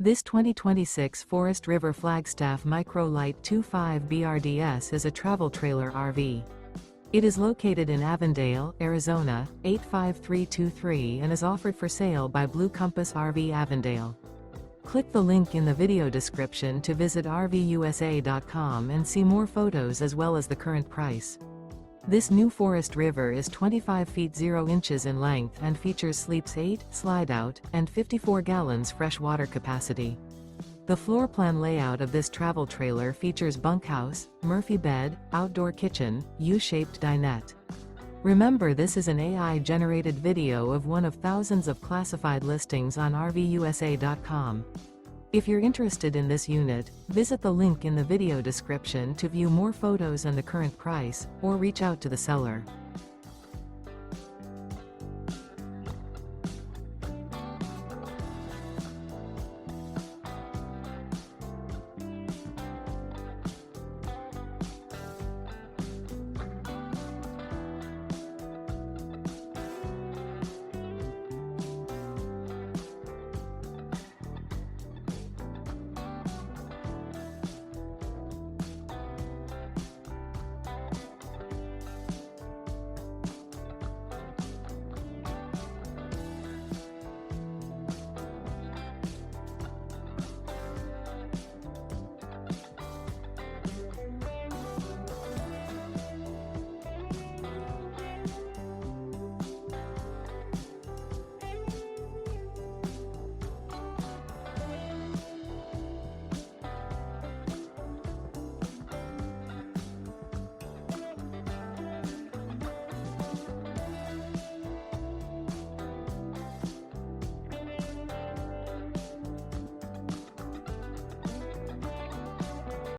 This 2026 Forest River Flagstaff Micro Lite 25 BRDS is a travel trailer RV. It is located in Avondale, Arizona, 85323 and is offered for sale by Blue Compass RV Avondale. Click the link in the video description to visit RVUSA.com and see more photos as well as the current price. This new Forest River is 25 feet 0 inches in length and features sleeps 8, Slideout, and 54 gallons fresh water capacity. The floor plan layout of this travel trailer features bunkhouse, Murphy bed, outdoor kitchen, U-shaped dinette. Remember, this is an AI-generated video of one of thousands of classified listings on RVUSA.com. If you're interested in this unit, visit the link in the video description to view more photos and the current price, or reach out to the seller.